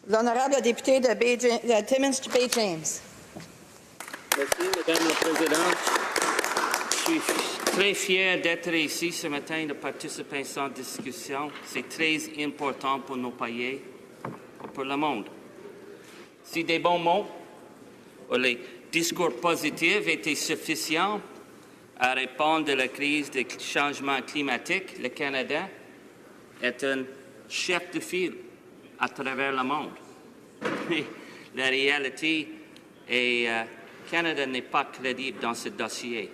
L'honorable député de Timmins Bay James. Merci, Madame la Présidente. Je suis très fier d'être ici ce matin, de participer à cette discussion. C'est très important pour nos pays et pour le monde. Si des bons mots ou les discours positifs étaient suffisants à répondre à la crise du changement climatique, le Canada est un chef de file à travers le monde. Mais la réalité est que le Canada n'est pas crédible dans ce dossier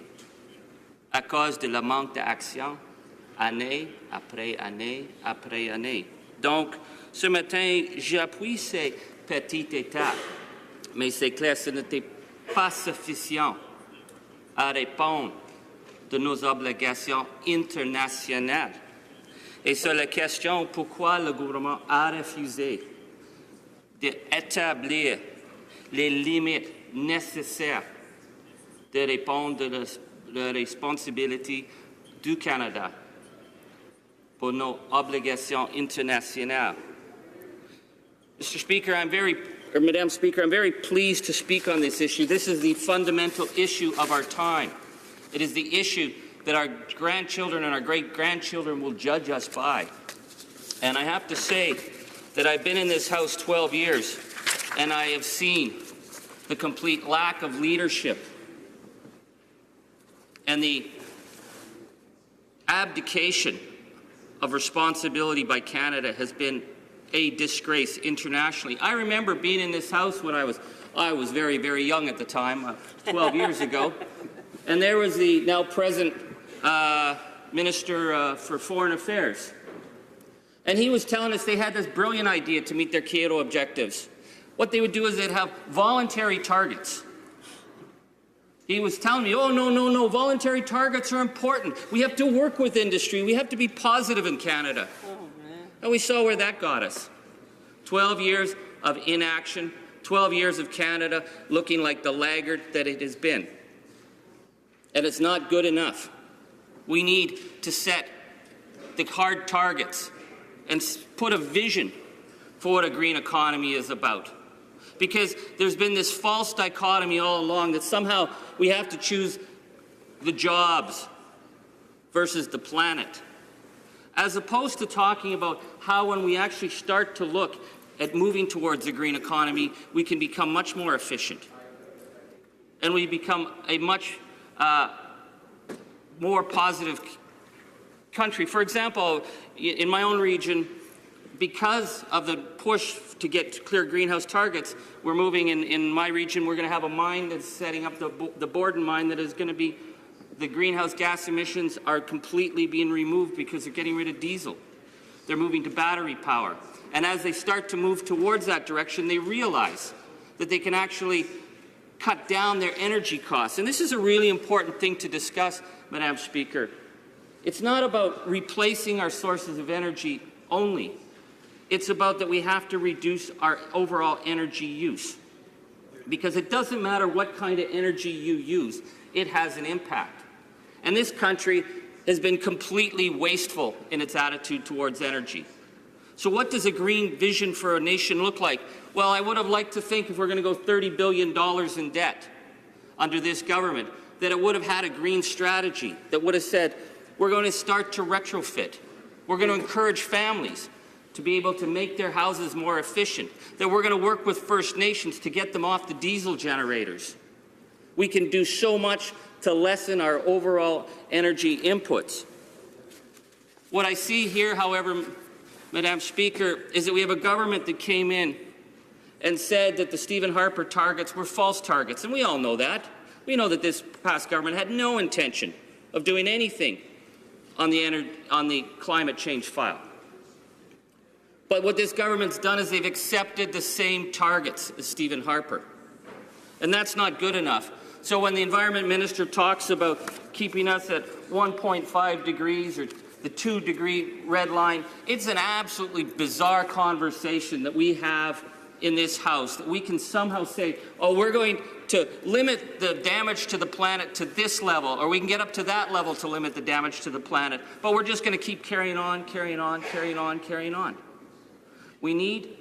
à cause de le manque d'action année après année après année. Donc, ce matin, j'appuie ces petites étapes, mais c'est clair, ce n'était pas suffisant à répondre de nos obligations internationales. Et sur la question pourquoi le gouvernement a refusé d'établir les limites nécessaires de répondre à la responsabilité du Canada pour nos obligations internationales. Madam Speaker, I'm very pleased to speak on this issue. This is the fundamental issue of our time. It is the issue that our grandchildren and our great-grandchildren will judge us by. And I have to say that I've been in this House 12 years, and I have seen the complete lack of leadership and the abdication of responsibility by Canada has been a disgrace internationally. I remember being in this House when I was very, very young at the time, 12 years ago, and there was the now present Minister for Foreign Affairs. And he was telling us they had this brilliant idea to meet their Kyoto objectives. What they would do is they'd have voluntary targets. He was telling me, oh, no, voluntary targets are important. We have to work with industry. We have to be positive in Canada. And we saw where that got us. 12 years of inaction, 12 years of Canada looking like the laggard that it has been. And it's not good enough. We need to set the hard targets and put a vision for what a green economy is about. Because there's been this false dichotomy all along that somehow we have to choose the jobs versus the planet, as opposed to talking about how when we actually start to look at moving towards a green economy, we can become much more efficient. And we become a much more positive country. For example, in my own region, because of the push to get clear greenhouse targets, we're moving in my region, we're going to have a mine that's setting up the Borden mine that is going to be, the greenhouse gas emissions are completely being removed because they're getting rid of diesel. They're moving to battery power. And as they start to move towards that direction, they realize that they can actually cut down their energy costs. And this is a really important thing to discuss, Madam Speaker. It's not about replacing our sources of energy only. It's about that we have to reduce our overall energy use. Because it doesn't matter what kind of energy you use, it has an impact. And this country has been completely wasteful in its attitude towards energy. So what does a green vision for a nation look like? Well, I would have liked to think if we're going to go $30 billion in debt under this government, that it would have had a green strategy that would have said, we're going to start to retrofit. We're going to encourage families to be able to make their houses more efficient, that we're going to work with First Nations to get them off the diesel generators. We can do so much to lessen our overall energy inputs. What I see here, however, Madam Speaker, is that we have a government that came in and said that the Stephen Harper targets were false targets, and we all know that. We know that this past government had no intention of doing anything on the climate change file. But what this government's done is they've accepted the same targets as Stephen Harper. And that's not good enough. So when the Environment Minister talks about keeping us at 1.5 degrees or the 2-degree red line, it's an absolutely bizarre conversation that we have in this House, that we can somehow say, oh, we're going to limit the damage to the planet to this level, or we can get up to that level to limit the damage to the planet, but we're just going to keep carrying on, carrying on, carrying on, carrying on. We need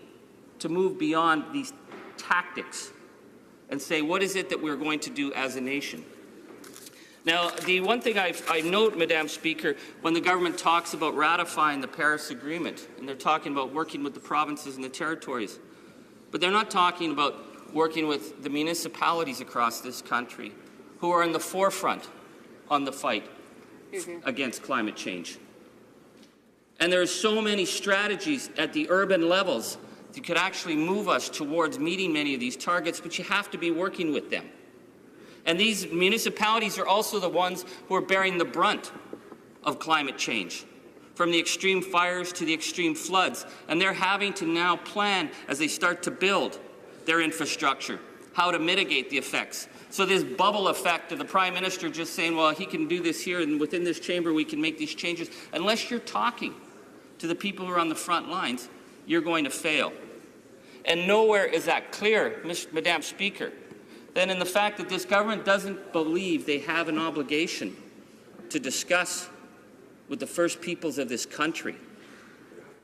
to move beyond these tactics and say, what is it that we're going to do as a nation? Now, the one thing I note, Madam Speaker, when the government talks about ratifying the Paris Agreement, and they're talking about working with the provinces and the territories, but they're not talking about working with the municipalities across this country who are in the forefront on the fight against climate change. And there are so many strategies at the urban levels that could actually move us towards meeting many of these targets, but you have to be working with them. And these municipalities are also the ones who are bearing the brunt of climate change, from the extreme fires to the extreme floods. And they're having to now plan, as they start to build their infrastructure, how to mitigate the effects. So this bubble effect of the Prime Minister just saying, well, he can do this here, and within this chamber we can make these changes. Unless you're talking to the people who are on the front lines, you're going to fail. And nowhere is that clear, Madam Speaker, than in the fact that this government doesn't believe they have an obligation to discuss with the First Peoples of this country,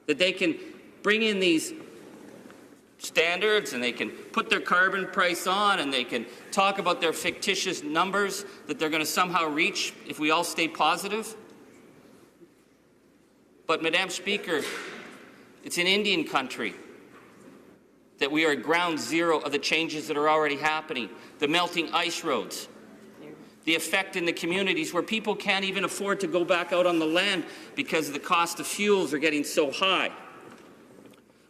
that they can bring in these standards and they can put their carbon price on and they can talk about their fictitious numbers that they're going to somehow reach if we all stay positive. But, Madam Speaker, it's an Indian country that we are at ground zero of the changes that are already happening, the melting ice roads, the effect in the communities where people can't even afford to go back out on the land because the cost of fuels are getting so high,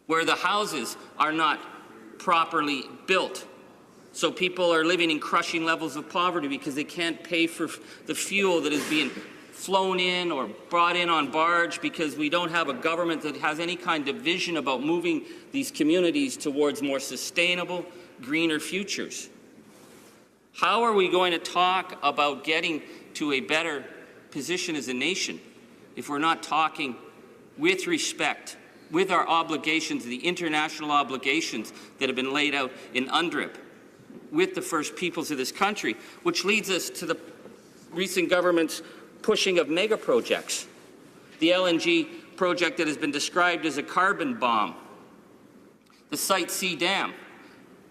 where the houses are not properly built, so people are living in crushing levels of poverty because they can't pay for the fuel that is being flown in or brought in on barge, because we don't have a government that has any kind of vision about moving these communities towards more sustainable, greener futures. How are we going to talk about getting to a better position as a nation if we're not talking with respect, with our obligations, the international obligations that have been laid out in UNDRIP, with the First Peoples of this country, which leads us to the recent government's pushing of mega projects. The LNG project that has been described as a carbon bomb. The Site C Dam.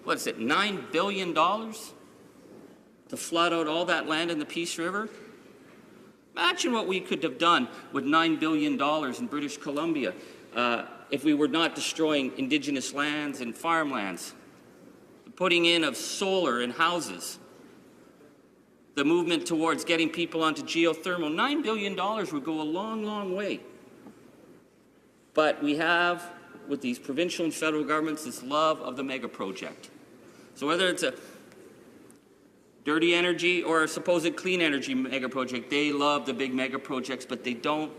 What is it, $9 billion to flood out all that land in the Peace River? Imagine what we could have done with $9 billion in British Columbia if we were not destroying Indigenous lands and farmlands. The putting in of solar in houses. The movement towards getting people onto geothermal. $9 billion would go a long, long way. But we have, with these provincial and federal governments, this love of the mega project. So whether it's a dirty energy or a supposed clean energy mega project, they love the big mega projects, but they don't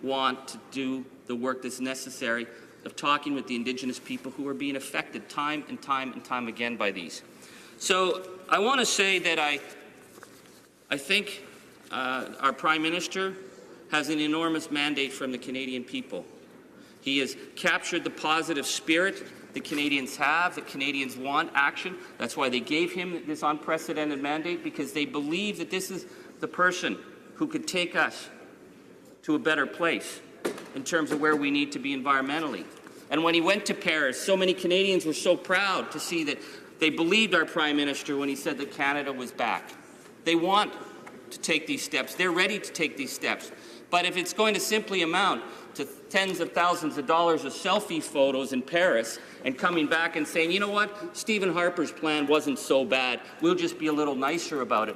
want to do the work that's necessary of talking with the Indigenous people who are being affected time and time and time again by these. So I want to say that I think our Prime Minister has an enormous mandate from the Canadian people. He has captured the positive spirit the Canadians have, that Canadians want action. That's why they gave him this unprecedented mandate, because they believe that this is the person who could take us to a better place in terms of where we need to be environmentally. And when he went to Paris, so many Canadians were so proud to see that they believed our Prime Minister when he said that Canada was back. They want to take these steps. They're ready to take these steps. But if it's going to simply amount to tens of thousands of dollars of selfie photos in Paris and coming back and saying, you know what, Stephen Harper's plan wasn't so bad, we'll just be a little nicer about it,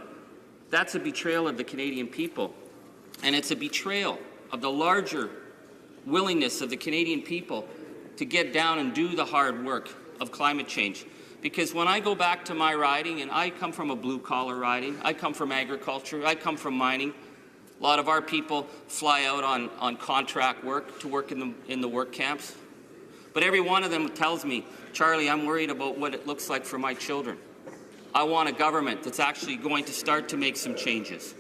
that's a betrayal of the Canadian people. And it's a betrayal of the larger willingness of the Canadian people to get down and do the hard work of climate change. Because when I go back to my riding, and I come from a blue-collar riding, I come from agriculture, I come from mining. A lot of our people fly out on contract work to work in the work camps. But every one of them tells me, Charlie, I'm worried about what it looks like for my children. I want a government that's actually going to start to make some changes.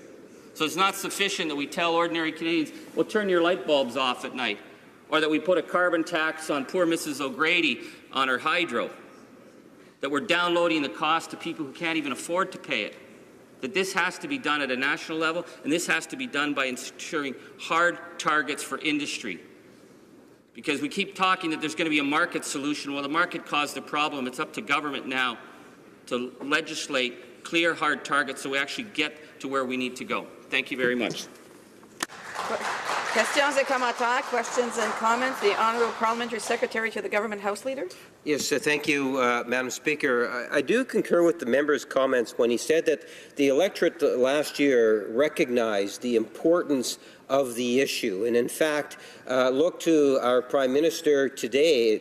So it's not sufficient that we tell ordinary Canadians, well, turn your light bulbs off at night, or that we put a carbon tax on poor Mrs. O'Grady on her hydro, that we're downloading the cost to people who can't even afford to pay it, that this has to be done at a national level, and this has to be done by ensuring hard targets for industry. Because we keep talking that there's going to be a market solution. Well, the market caused the problem. It's up to government now to legislate clear, hard targets so we actually get to where we need to go. Thank you very much. Questions et commentaires, questions and comments. The Honourable Parliamentary Secretary to the Government House Leader. Yes, thank you, Madam Speaker. I do concur with the member's comments when he said that the electorate last year recognized the importance of the issue, and in fact, looks to our Prime Minister today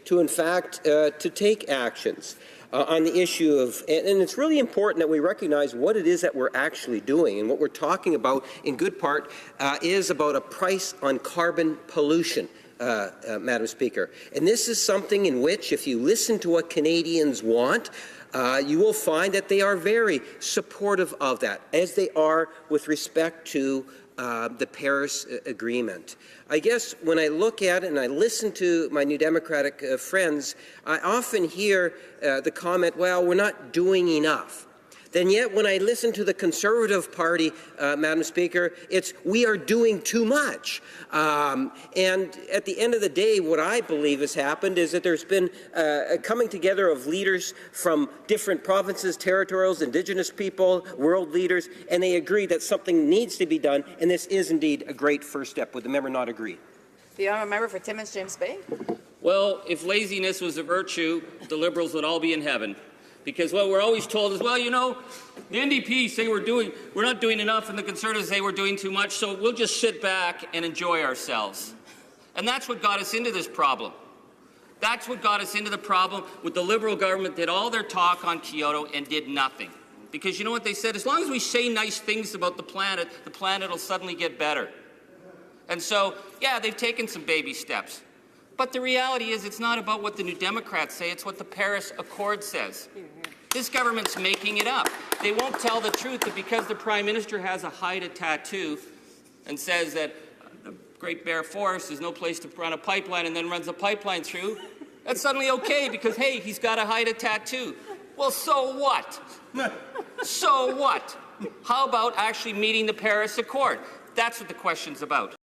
to, in fact, to take actions on the issue of, and it's really important that we recognize what it is that we're actually doing, and what we're talking about in good part is about a price on carbon pollution. Madam Speaker. And this is something in which, if you listen to what Canadians want, you will find that they are very supportive of that, as they are with respect to the Paris Agreement. I guess when I look at it and I listen to my New Democratic friends, I often hear the comment, well, we're not doing enough. Then yet when I listen to the Conservative Party, Madam Speaker, it's we are doing too much. And at the end of the day, what I believe has happened is that there's been a coming together of leaders from different provinces, territorials, Indigenous people, world leaders, and they agree that something needs to be done, and this is indeed a great first step. Would the member not agree? The Honourable Member for Timmins James Bay. Well, if laziness was a virtue, the Liberals would all be in heaven. Because what we're always told is, well, you know, the NDP say we're not doing enough, and the Conservatives say we're doing too much, so we'll just sit back and enjoy ourselves. And that's what got us into this problem. That's what got us into the problem with the Liberal government did all their talk on Kyoto and did nothing. Because you know what they said? As long as we say nice things about the planet will suddenly get better. And so, yeah, they've taken some baby steps. But the reality is it's not about what the New Democrats say, it's what the Paris Accord says. This government's making it up. They won't tell the truth that because the Prime Minister has a Haida tattoo and says that the Great Bear Forest is no place to run a pipeline and then runs a pipeline through, that's suddenly okay because, hey, he's got a Haida tattoo. Well, so what? So what? How about actually meeting the Paris Accord? That's what the question's about.